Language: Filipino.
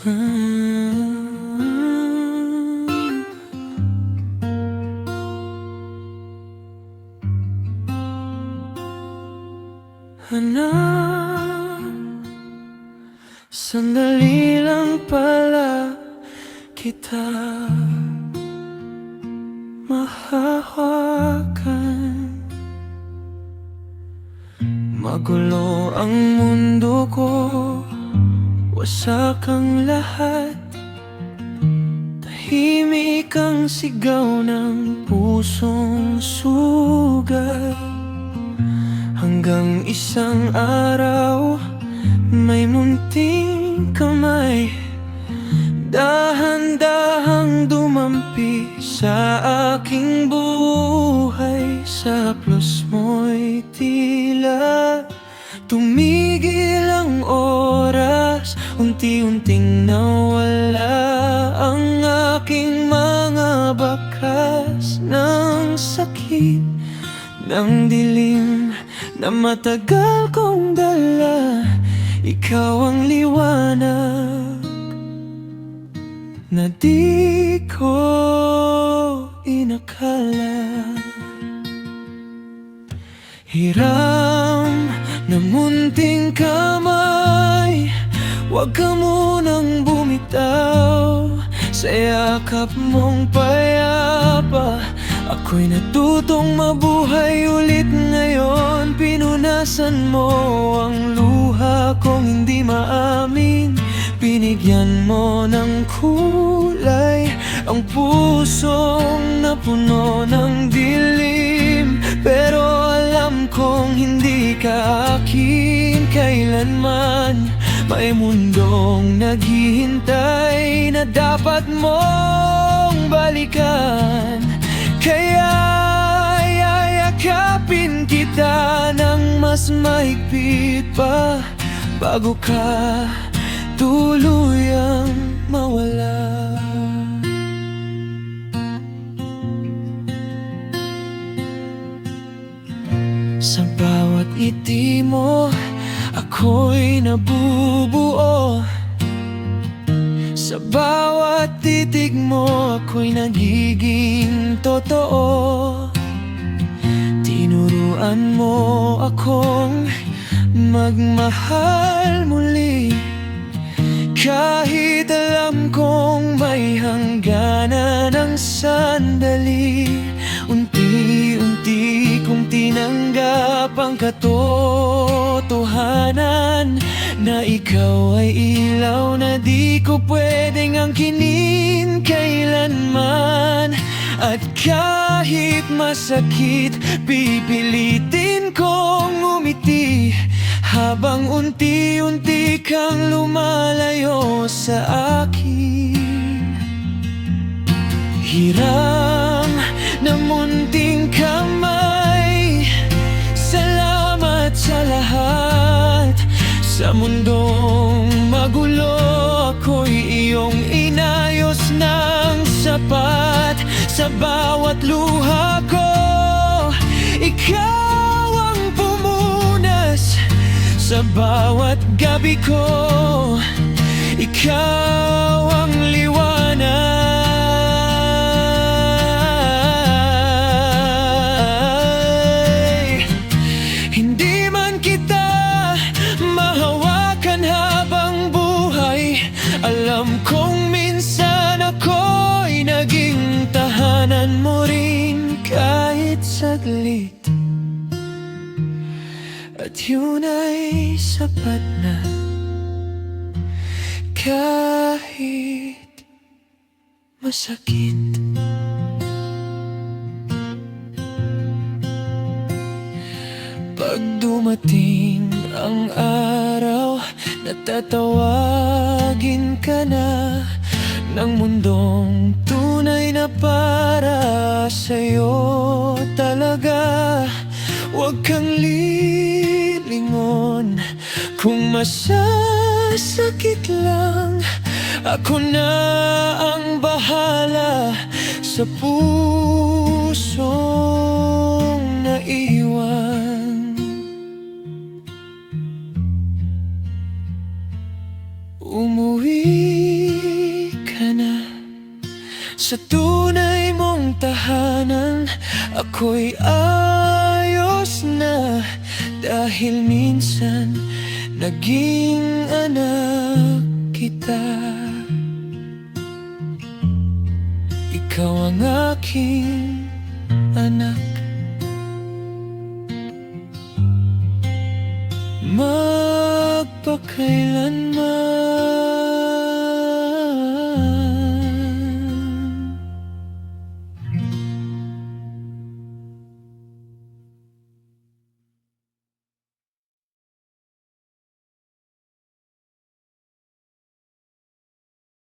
Anak, sandali lang pala kita mahahawakan. Magulo ang mundo ko, wasak ang lahat. Tahimik ang sigaw ng pusong sugat. Hanggang isang araw, may munting kamay dahan-dahang dumampi sa aking buhay. Sa haplos mo'y tila tumigil ang oras. Unti-unting nawala ang aking mga bakas ng sakit, ng dilim na matagal kong dala. Ikaw ang liwanag na di ko inakala. Hiram na munting kamay, huwag ka munang bumitaw. Sa yakap mong payapa, ako'y natutong mabuhay ulit ngayon. Pinunasan mo ang luha kong hindi maamin. Binigyan mo ng kulay ang pusong napuno ng dilim. Pero alam kong hindi ka akin kailanman. May mundong naghihintay na dapat mong balikan. Kaya yayakapin kita ng mas mahigpit pa bago ka tuluyang mawala. Sa bawat ngiti mo, ako'y nabubuo. Sa bawat titig mo, ako'y nagiging totoo. Tinuruan mo akong magmahal muli, kahit alam kong may hangganan ang sandali. Unti-unti kong tinanggap ang katotohanan na ikaw ay ilaw na di ko pwedeng angkinin kailanman. At kahit masakit, pipilitin kong umiti habang unti-unti kang lumalayo sa akin. Hiram na munting kamay, salamat sa lahat. Sa mundong magulo, ako'y iyong inayos ng sapat. Sa bawat luha ko, ikaw ang pumunas. Sa bawat gabi ko, ikaw ang liwanag. Hindi man kita mahawakan habang buhay, alam kong minsan ako'y naging tahanan mo rin kahit saglit. At yun ay sapat na, kahit masakit. Pag dumating ang araw na tatawagin ka na ng mundong tunay na para sa'yo talaga, huwag kang lilingon kung masasakit lang. Ako na ang bahala sa pusong naiwan. Umuwi Sa tunay mong tahanan, ako'y ayos na. Dahil minsan, naging anak kita. Ikaw ang aking